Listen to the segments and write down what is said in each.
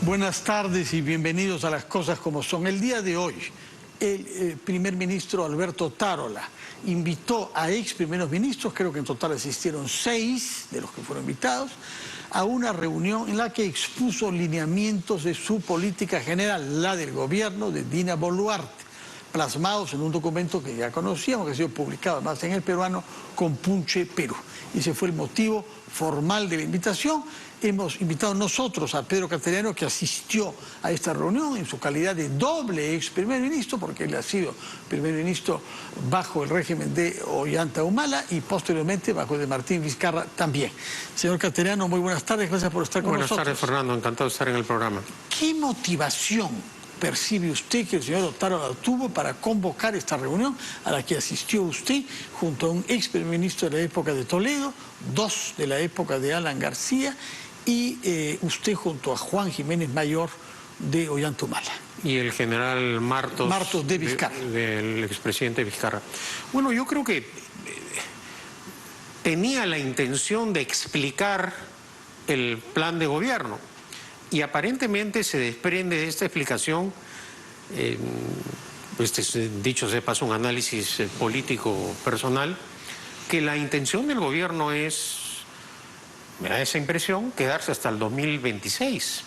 Buenas tardes y bienvenidos a Las Cosas Como Son. El día de hoy, el primer ministro Alberto Otárola invitó a ex primeros ministros, creo que en total asistieron 6 de los que fueron invitados, a una reunión en la que expuso lineamientos de su política general, la del gobierno de Dina Boluarte, plasmados en un documento que ya conocíamos, que ha sido publicado además en El Peruano, Compunche Perú. Y ese fue el motivo formal de la invitación. Hemos invitado nosotros a Pedro Cateriano, que asistió a esta reunión en su calidad de doble ex primer ministro, porque él ha sido primer ministro bajo el régimen de Ollanta Humala y posteriormente bajo el de Martín Vizcarra también. Señor Cateriano, muy buenas tardes, gracias por estar con nosotros. Buenas tardes, Fernando, encantado de estar en el programa. ¿Qué motivación percibe usted que el señor Otárola tuvo para convocar esta reunión a la que asistió usted junto a un ex primer ministro de la época de Toledo, 2 de la época de Alan García y usted junto a Juan Jiménez Mayor de Ollanta Humala? Y el general Martos de Vizcarra. Del expresidente Vizcarra. Bueno, yo creo que tenía la intención de explicar el plan de gobierno y aparentemente se desprende de esta explicación, dicho sea de paso un análisis político personal, que la intención del gobierno es, me da esa impresión, quedarse hasta el 2026.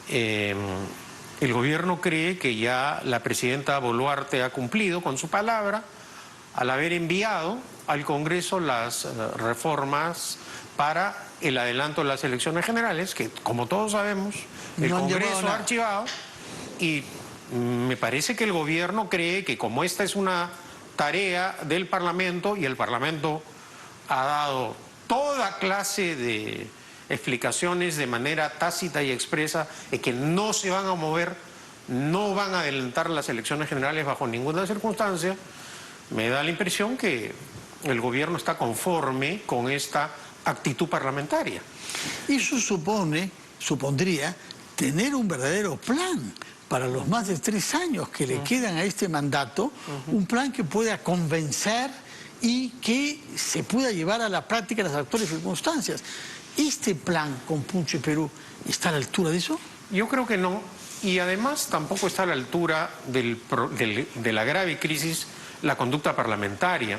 El gobierno cree que ya la presidenta Boluarte ha cumplido con su palabra al haber enviado al Congreso las reformas para el adelanto de las elecciones generales, que como todos sabemos, el Congreso ha archivado, y me parece que el gobierno cree que como esta es una tarea del Parlamento y el Parlamento ha dado toda clase de explicaciones de manera tácita y expresa de que no se van a mover, no van a adelantar las elecciones generales bajo ninguna circunstancia, me da la impresión que el gobierno está conforme con esta actitud parlamentaria. Eso supondría tener un verdadero plan para los más de 3 años que le quedan a este mandato, un plan que pueda convencer y que se pueda llevar a la práctica en las actuales circunstancias. ¿Este plan Compunche Perú está a la altura de eso? Yo creo que no, y además tampoco está a la altura de la grave crisis la conducta parlamentaria.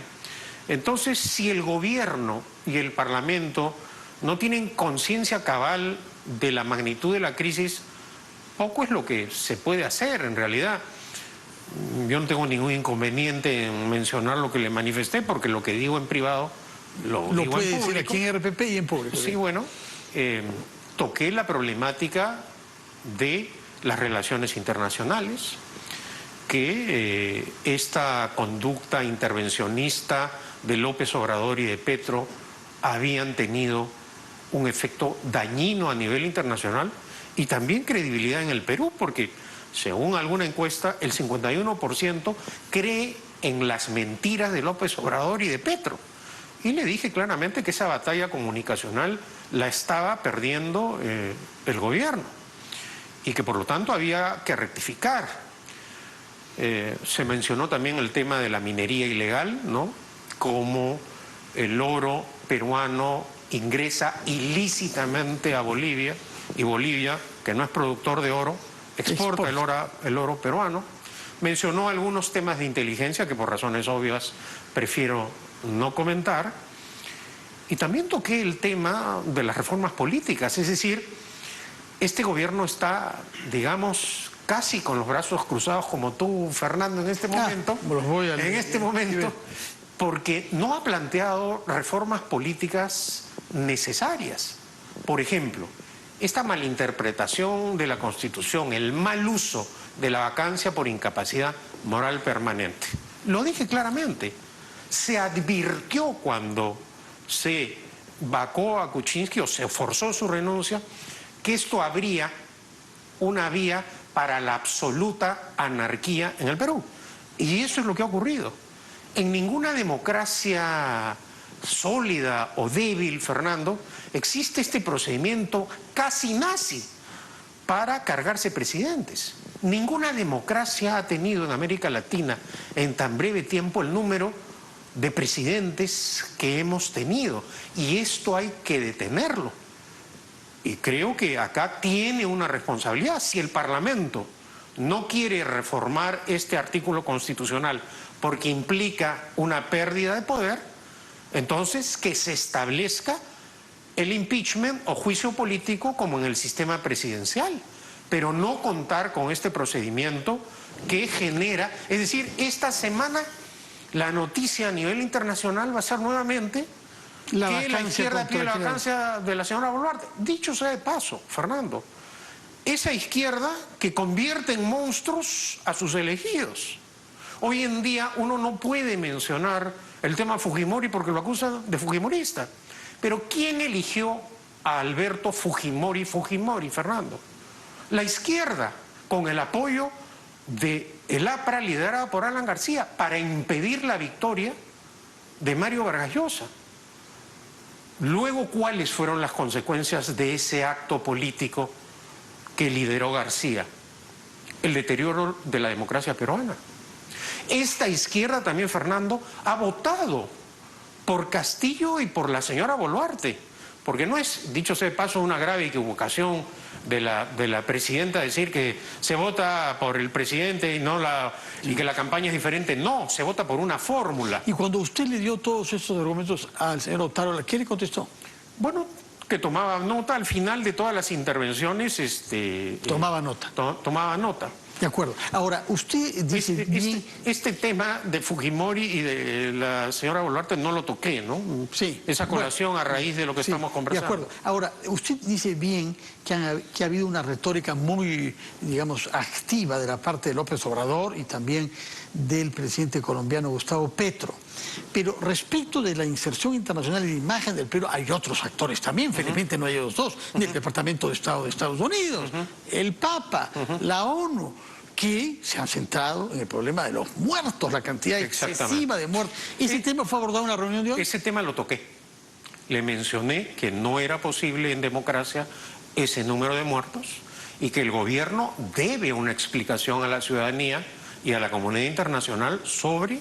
Entonces, si el gobierno y el Parlamento no tienen conciencia cabal de la magnitud de la crisis, poco es lo que se puede hacer en realidad. Yo no tengo ningún inconveniente en mencionar lo que le manifesté, porque lo que digo en privado lo digo puede en público. decir aquí en RPP y en público. Sí, bueno, toqué la problemática de las relaciones internacionales, que esta conducta intervencionista de López Obrador y de Petro habían tenido un efecto dañino a nivel internacional y también credibilidad en el Perú, porque según alguna encuesta, el 51% cree en las mentiras de López Obrador y de Petro. Y le dije claramente que esa batalla comunicacional la estaba perdiendo el gobierno y que por lo tanto había que rectificar. Se mencionó también el tema de la minería ilegal, ¿no? Cómo el oro peruano ingresa ilícitamente a Bolivia, y Bolivia, que no es productor de oro, exporta el oro peruano. Mencionó algunos temas de inteligencia que por razones obvias prefiero no comentar. Y también toqué el tema de las reformas políticas, es decir, este gobierno está, digamos, casi con los brazos cruzados como tú, Fernando, en este momento. Porque no ha planteado reformas políticas necesarias. Por ejemplo, esta malinterpretación de la Constitución, el mal uso de la vacancia por incapacidad moral permanente. Lo dije claramente. Se advirtió cuando se vacó a Kuczynski o se forzó su renuncia que esto abría una vía para la absoluta anarquía en el Perú. Y eso es lo que ha ocurrido. En ninguna democracia sólida o débil, Fernando, existe este procedimiento casi nazi para cargarse presidentes. Ninguna democracia ha tenido en América Latina en tan breve tiempo el número de presidentes que hemos tenido, y esto hay que detenerlo. Y creo que acá tiene una responsabilidad. Si el Parlamento no quiere reformar este artículo constitucional porque implica una pérdida de poder, entonces que se establezca el impeachment o juicio político como en el sistema presidencial, pero no contar con este procedimiento que genera, es decir, esta semana la noticia a nivel internacional va a ser nuevamente que la izquierda pide la vacancia de la señora Boluarte. Dicho sea de paso, Fernando, esa izquierda que convierte en monstruos a sus elegidos. Hoy en día uno no puede mencionar el tema Fujimori porque lo acusan de fujimorista. Pero ¿quién eligió a Alberto Fujimori, Fernando? La izquierda, con el apoyo del APRA liderado por Alan García, para impedir la victoria de Mario Vargas Llosa. Luego, ¿cuáles fueron las consecuencias de ese acto político que lideró García? El deterioro de la democracia peruana. Esta izquierda también, Fernando, ha votado por Castillo y por la señora Boluarte, porque no es, dicho sea de paso, una grave equivocación de la presidenta decir que se vota por el presidente y que la campaña es diferente. No, se vota por una fórmula. Y cuando usted le dio todos estos argumentos al señor Otárola, ¿qué le contestó? Bueno, que tomaba nota al final de todas las intervenciones. Tomaba nota. Tomaba nota. De acuerdo. Ahora, usted dice... Este tema de Fujimori y de la señora Boluarte no lo toqué, ¿no? Sí. Esa colación a raíz de lo que estamos conversando. De acuerdo. Ahora, usted dice bien que ha habido una retórica muy, digamos, activa de la parte de López Obrador y también del presidente colombiano Gustavo Petro. Pero respecto de la inserción internacional y la imagen del Perú, hay otros actores también, felizmente no hay ellos dos, ni el Departamento de Estado de Estados Unidos, el Papa, la ONU, que se han centrado en el problema de los muertos, la cantidad excesiva de muertos. ¿Ese tema fue abordado en la reunión de hoy? Ese tema lo toqué. Le mencioné que no era posible en democracia ese número de muertos y que el gobierno debe una explicación a la ciudadanía y a la comunidad internacional sobre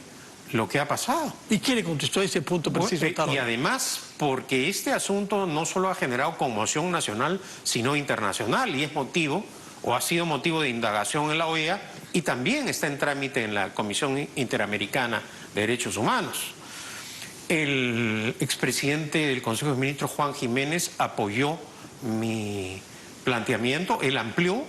lo que ha pasado. ¿Y quién le contestó a ese punto preciso? Y además, porque este asunto no solo ha generado conmoción nacional, sino internacional, y es motivo, o ha sido motivo de indagación en la OEA, y también está en trámite en la Comisión Interamericana de Derechos Humanos. El expresidente del Consejo de Ministros, Juan Jiménez, apoyó mi planteamiento, él amplió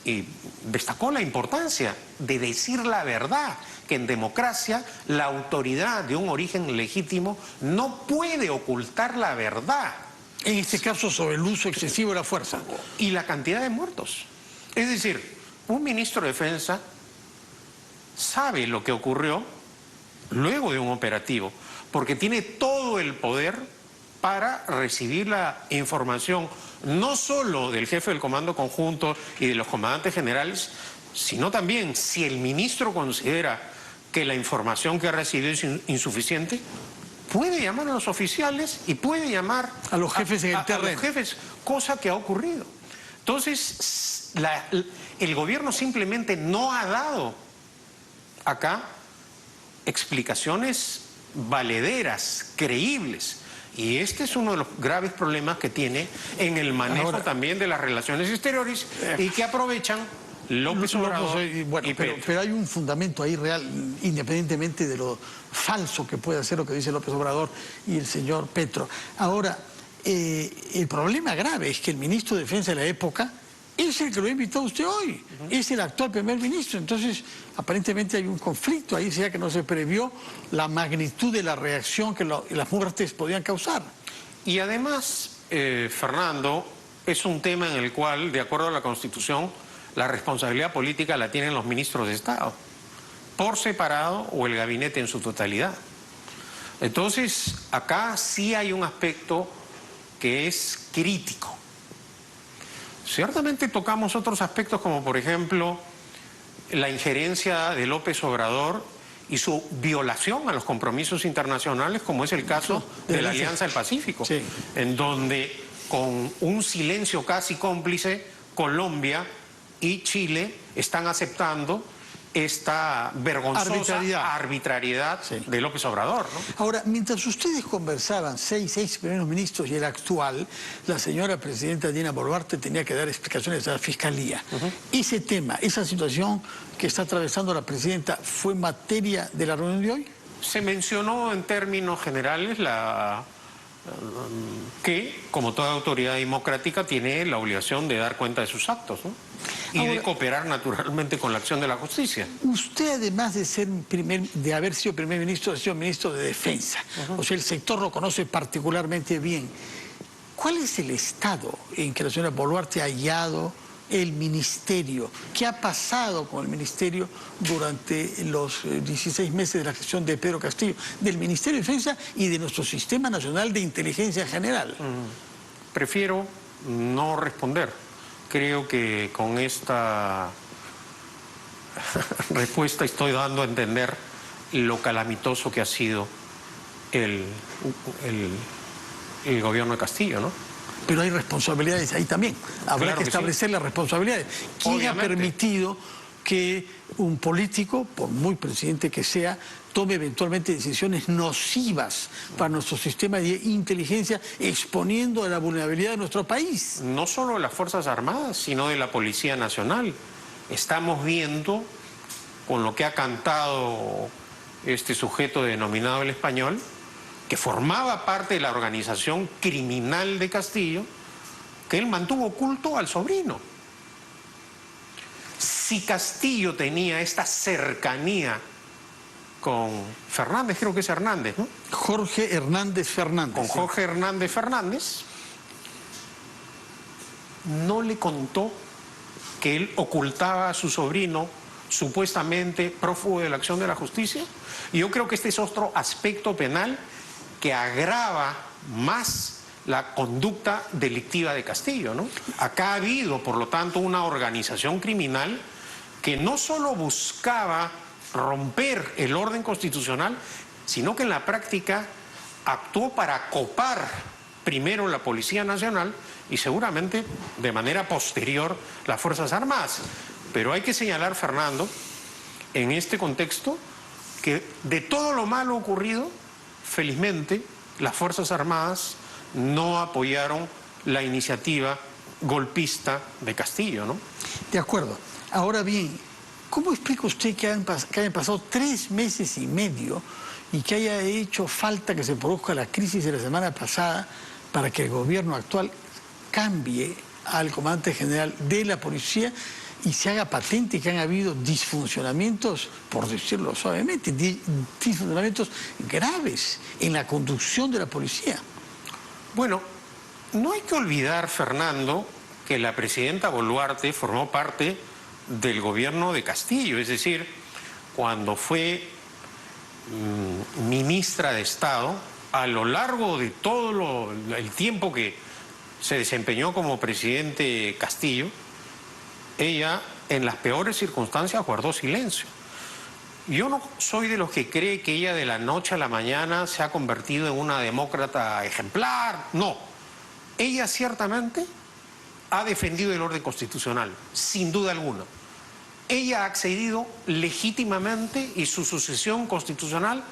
y destacó la importancia de decir la verdad, que en democracia la autoridad de un origen legítimo no puede ocultar la verdad. En este caso sobre el uso excesivo de la fuerza. Y la cantidad de muertos. Es decir, un ministro de Defensa sabe lo que ocurrió luego de un operativo, porque tiene todo el poder para recibir la información no solo del jefe del Comando Conjunto y de los comandantes generales, sino también si el ministro considera que la información que ha recibido es insuficiente, puede llamar a los oficiales y puede llamar a los jefes en el terreno. A los jefes, cosa que ha ocurrido. Entonces, el gobierno simplemente no ha dado acá explicaciones valederas, creíbles. Y este es uno de los graves problemas que tiene en el manejo también de las relaciones exteriores y que aprovechan López Obrador y Petro. Pero hay un fundamento ahí real, independientemente de lo falso que puede ser lo que dice López Obrador y el señor Petro. Ahora, el problema grave es que el ministro de Defensa de la época es el que lo ha invitado a usted hoy, es el actual primer ministro. Entonces, aparentemente hay un conflicto ahí, sea que no se previó la magnitud de la reacción que las muertes podían causar. Y además, Fernando, es un tema en el cual, de acuerdo a la Constitución, la responsabilidad política la tienen los ministros de Estado, por separado o el gabinete en su totalidad. Entonces, acá sí hay un aspecto que es crítico. Ciertamente tocamos otros aspectos como, por ejemplo, la injerencia de López Obrador y su violación a los compromisos internacionales, como es el caso de la Alianza del Pacífico, en donde con un silencio casi cómplice, Colombia y Chile están aceptando esta vergonzosa arbitrariedad sí, de López Obrador, ¿no? Ahora, mientras ustedes conversaban, seis primeros ministros y el actual, la señora presidenta Dina Boluarte tenía que dar explicaciones a la Fiscalía. ¿Ese tema, esa situación que está atravesando la presidenta, fue materia de la reunión de hoy? Se mencionó en términos generales que, como toda autoridad democrática, tiene la obligación de dar cuenta de sus actos, ¿no? Y ahora, de cooperar naturalmente con la acción de la justicia. Usted, además de haber sido primer ministro, ha sido ministro de Defensa. O sea, el sector lo conoce particularmente bien. ¿Cuál es el estado en que la señora Boluarte ha hallado el ministerio? ¿Qué ha pasado con el ministerio durante los 16 meses de la gestión de Pedro Castillo, del Ministerio de Defensa y de nuestro Sistema Nacional de Inteligencia General? Prefiero no responder. Creo que con esta respuesta estoy dando a entender lo calamitoso que ha sido el gobierno de Castillo, ¿no? Pero hay responsabilidades ahí también. Habrá Claro que establecer las responsabilidades. ¿Quién ha permitido que un político, por muy presidente que sea, tome eventualmente decisiones nocivas para nuestro sistema de inteligencia, exponiendo a la vulnerabilidad de nuestro país? No solo de las Fuerzas Armadas, sino de la Policía Nacional. Estamos viendo, con lo que ha cantado este sujeto denominado El Español, que formaba parte de la organización criminal de Castillo, que él mantuvo oculto al sobrino. Si Castillo tenía esta cercanía con Fernández, creo que es Hernández, ¿no? Jorge Hernández Fernández. Con Jorge Hernández Fernández, no le contó que él ocultaba a su sobrino supuestamente prófugo de la acción de la justicia. Y yo creo que este es otro aspecto penal que agrava más la conducta delictiva de Castillo, ¿no? Acá ha habido, por lo tanto, una organización criminal que no solo buscaba romper el orden constitucional, sino que en la práctica actuó para copar primero la Policía Nacional y seguramente de manera posterior las Fuerzas Armadas. Pero hay que señalar, Fernando, en este contexto, que de todo lo malo ocurrido, felizmente, las Fuerzas Armadas no apoyaron la iniciativa golpista de Castillo, ¿no? De acuerdo. Ahora bien, ¿cómo explica usted que hayan pasado 3 meses y medio y que haya hecho falta que se produzca la crisis de la semana pasada para que el gobierno actual cambie al comandante general de la policía y se haga patente que han habido disfuncionamientos, por decirlo suavemente, disfuncionamientos graves en la conducción de la policía? Bueno, no hay que olvidar, Fernando, que la presidenta Boluarte formó parte del gobierno de Castillo, es decir, cuando fue ministra de Estado, a lo largo de todo el tiempo que se desempeñó como presidente Castillo, ella en las peores circunstancias guardó silencio. Yo no soy de los que cree que ella de la noche a la mañana se ha convertido en una demócrata ejemplar, no. Ella ciertamente ha defendido el orden constitucional, sin duda alguna. Ella ha accedido legítimamente y su sucesión constitucional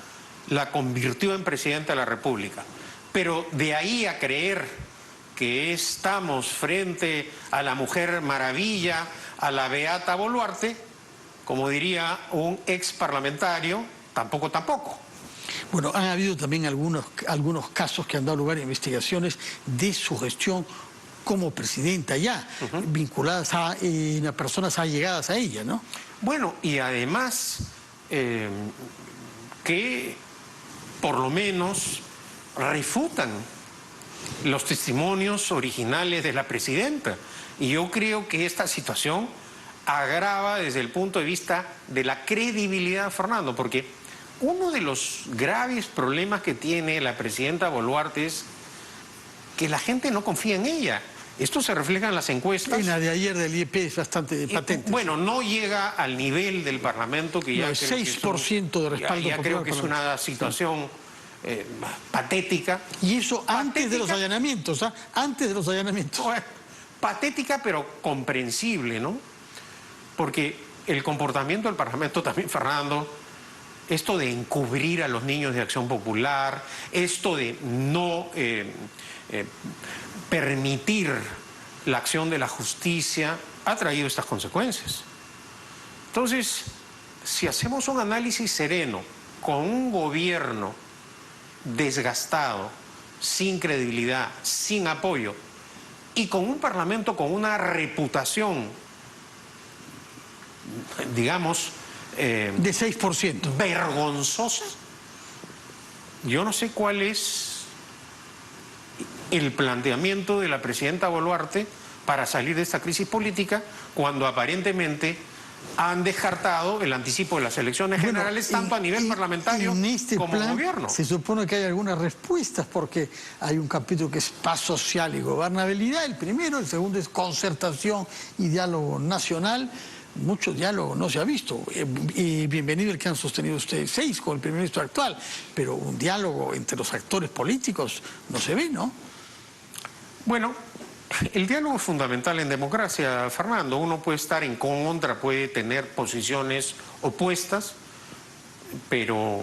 la convirtió en presidenta de la República. Pero de ahí a creer que estamos frente a la Mujer Maravilla, a la Beata Boluarte, como diría un ex parlamentario, tampoco. Bueno, han habido también algunos casos que han dado lugar a investigaciones de su gestión como presidenta ya, vinculadas a personas allegadas a ella, ¿no? Bueno, y además que por lo menos refutan los testimonios originales de la presidenta. Y yo creo que esta situación agrava desde el punto de vista de la credibilidad, Fernando, porque uno de los graves problemas que tiene la presidenta Boluarte es que la gente no confía en ella. Esto se refleja en las encuestas. En la de ayer del IEP es bastante patente. Bueno, no llega al nivel del Parlamento, que ya... No, 6% de respaldo. Ya creo que es una situación patética. Y eso antes de los allanamientos, ¿ah? Antes de los allanamientos. Patética, pero comprensible, ¿no? Porque el comportamiento del Parlamento también, Fernando, esto de encubrir a los niños de Acción Popular, esto de no permitir la acción de la justicia, ha traído estas consecuencias. Entonces, si hacemos un análisis sereno, con un gobierno desgastado, sin credibilidad, sin apoyo, y con un Parlamento con una reputación, digamos, de 6%. Vergonzosa, yo no sé cuál es el planteamiento de la presidenta Boluarte para salir de esta crisis política, cuando aparentemente han descartado el anticipo de las elecciones generales, tanto a nivel parlamentario en este como plan, gobierno. Se supone que hay algunas respuestas, porque hay un capítulo que es paz social y gobernabilidad, el primero, el segundo es concertación y diálogo nacional. Mucho diálogo no se ha visto, y bienvenido el que han sostenido ustedes 6 con el primer ministro actual, pero un diálogo entre los actores políticos no se ve, ¿no? Bueno, el diálogo es fundamental en democracia, Fernando. Uno puede estar en contra, puede tener posiciones opuestas, pero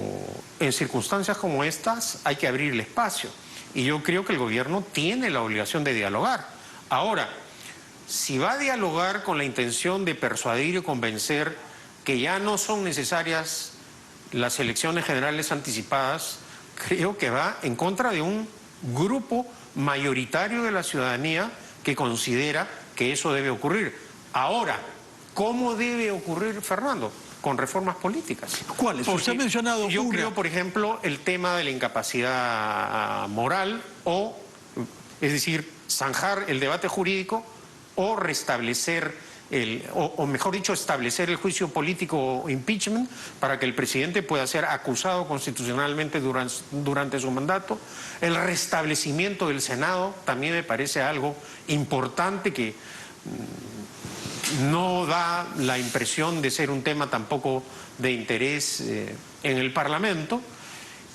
en circunstancias como estas hay que abrir el espacio. Y yo creo que el gobierno tiene la obligación de dialogar. Ahora, si va a dialogar con la intención de persuadir y convencer que ya no son necesarias las elecciones generales anticipadas, creo que va en contra de un grupo mayoritario de la ciudadanía que considera que eso debe ocurrir. Ahora, ¿cómo debe ocurrir, Fernando? Con reformas políticas. ¿Cuáles? Usted ha mencionado yo una. creo, por ejemplo, el tema de la incapacidad moral, es decir, zanjar el debate jurídico o restablecer, o mejor dicho, establecer el juicio político o impeachment para que el presidente pueda ser acusado constitucionalmente durante su mandato. El restablecimiento del Senado también me parece algo importante que no da la impresión de ser un tema tampoco de interés en el Parlamento.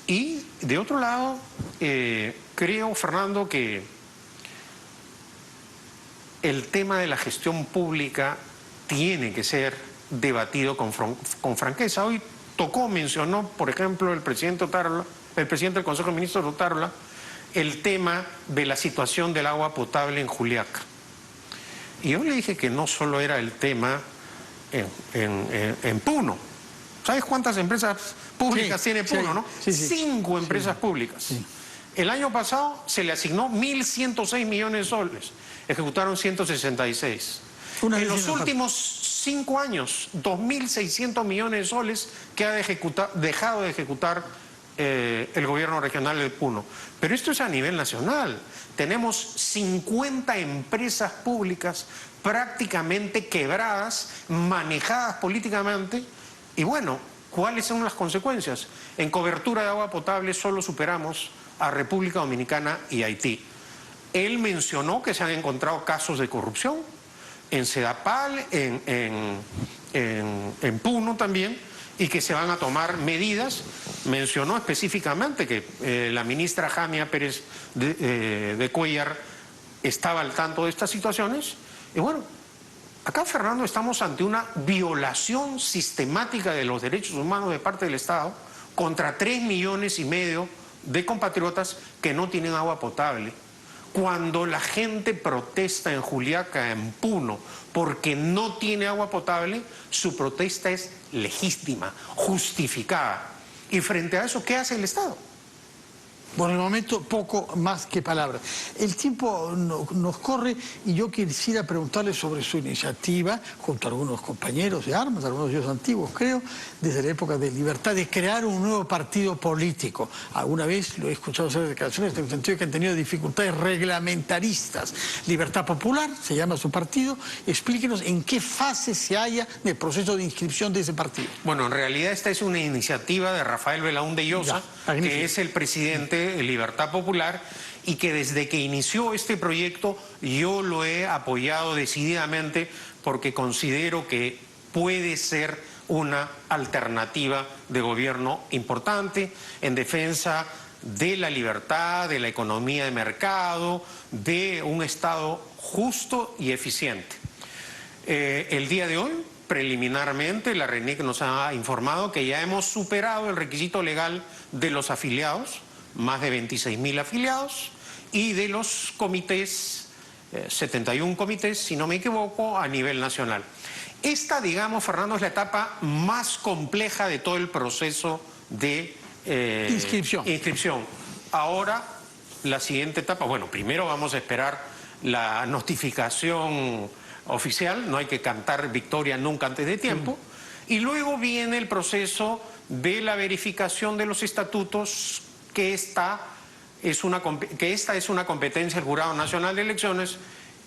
Y de otro lado, creo, Fernando, que el tema de la gestión pública tiene que ser debatido con franqueza. Hoy mencionó, por ejemplo, el presidente del Consejo de Ministros, Otárola, el tema de la situación del agua potable en Juliaca. Y yo le dije que no solo era el tema en Puno. ¿Sabes cuántas empresas públicas tiene Puno, no? Sí. 5 empresas públicas. Sí. El año pasado se le asignó 1.106 millones de soles. Ejecutaron 166. En los últimos 5 años, 2.600 millones de soles que ha dejado de ejecutar el gobierno regional de Puno. Pero esto es a nivel nacional. Tenemos 50 empresas públicas prácticamente quebradas, manejadas políticamente. Y bueno, ¿cuáles son las consecuencias? En cobertura de agua potable solo superamos a República Dominicana y Haití. Él mencionó que se han encontrado casos de corrupción en Sedapal, en Puno también, y que se van a tomar medidas. Mencionó específicamente que la ministra Jamia Pérez de Cuellar estaba al tanto de estas situaciones. Y bueno, acá, Fernando, estamos ante una violación sistemática de los derechos humanos de parte del Estado contra 3,5 millones de compatriotas que no tienen agua potable. Cuando la gente protesta en Juliaca, en Puno, porque no tiene agua potable, su protesta es legítima, justificada. Y frente a eso, ¿qué hace el Estado? Por el momento, poco más que palabras. El tiempo nos corre y yo quisiera preguntarle sobre su iniciativa, junto a algunos compañeros de armas, algunos de ellos antiguos, creo, desde la época de Libertad, de crear un nuevo partido político. Alguna vez lo he escuchado hacer declaraciones en el sentido que han tenido dificultades reglamentaristas. Libertad Popular, se llama su partido. Explíquenos en qué fase se halla del proceso de inscripción de ese partido. Bueno, en realidad esta es una iniciativa de Rafael Belaúnde Llosa, que es el presidente de Libertad Popular, y que desde que inició este proyecto yo lo he apoyado decididamente porque considero que puede ser una alternativa de gobierno importante en defensa de la libertad, de la economía de mercado, de un Estado justo y eficiente. El día de hoy preliminarmente la RENIEC nos ha informado que ya hemos superado el requisito legal de los afiliados, más de 26.000 afiliados, y de los comités, 71 comités, si no me equivoco, a nivel nacional. Esta, digamos, Fernando, es la etapa más compleja de todo el proceso de inscripción. Ahora, la siguiente etapa, bueno, primero vamos a esperar la notificación oficial, no hay que cantar victoria nunca antes de tiempo, y luego viene el proceso de la verificación de los estatutos, que esta es una competencia del Jurado Nacional de Elecciones,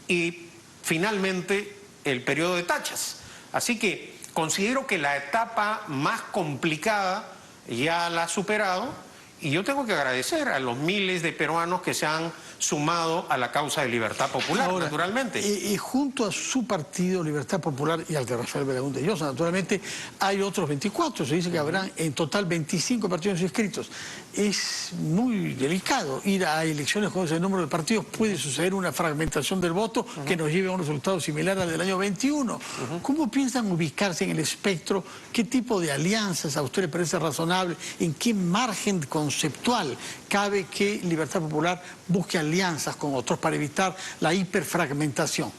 y finalmente el periodo de tachas. Así que considero que la etapa más complicada ya la ha superado, y yo tengo que agradecer a los miles de peruanos que se han sumado a la causa de Libertad Popular. Ahora, naturalmente. Y junto a su partido, Libertad Popular, y al de Rafael Belaúnde Llosa, naturalmente, hay otros 24. Se dice que habrán en total 25 partidos inscritos. Es muy delicado ir a elecciones con ese número de partidos. Puede suceder una fragmentación del voto que nos lleve a un resultado similar al del año 21. ¿Cómo piensan ubicarse en el espectro? ¿Qué tipo de alianzas a usted le parece razonable? ¿En qué margen conceptual cabe que Libertad Popular busque alianzas con otros para evitar la hiperfragmentación?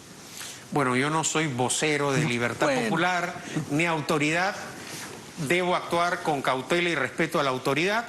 Bueno, yo no soy vocero de Libertad Popular ni autoridad. Debo actuar con cautela y respeto a la autoridad.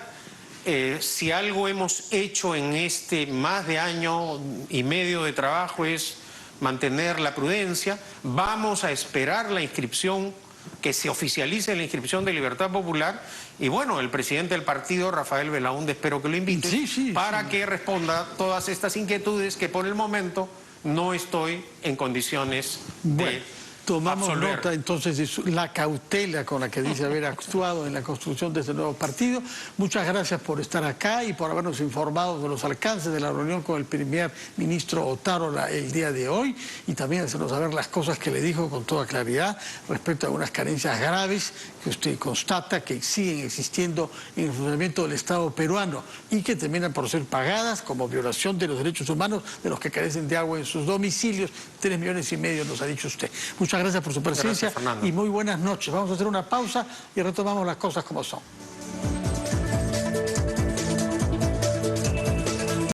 Si algo hemos hecho en este más de año y medio de trabajo es mantener la prudencia. Vamos a esperar la inscripción, que se oficialice la inscripción de Libertad Popular, y bueno, el presidente del partido, Rafael Belaúnde, espero que lo invite para que responda todas estas inquietudes que por el momento no estoy en condiciones de tomamos absolver. Nota entonces de la cautela con la que dice haber actuado en la construcción de este nuevo partido. Muchas gracias por estar acá y por habernos informado de los alcances de la reunión con el primer ministro Otárola el día de hoy, y también hacernos saber las cosas que le dijo con toda claridad respecto a unas carencias graves que usted constata que siguen existiendo en el funcionamiento del Estado peruano y que terminan por ser pagadas como violación de los derechos humanos de los que carecen de agua en sus domicilios. 3,5 millones nos ha dicho usted. Muchas gracias por su presencia y muy buenas noches. Vamos a hacer una pausa y retomamos las cosas como son.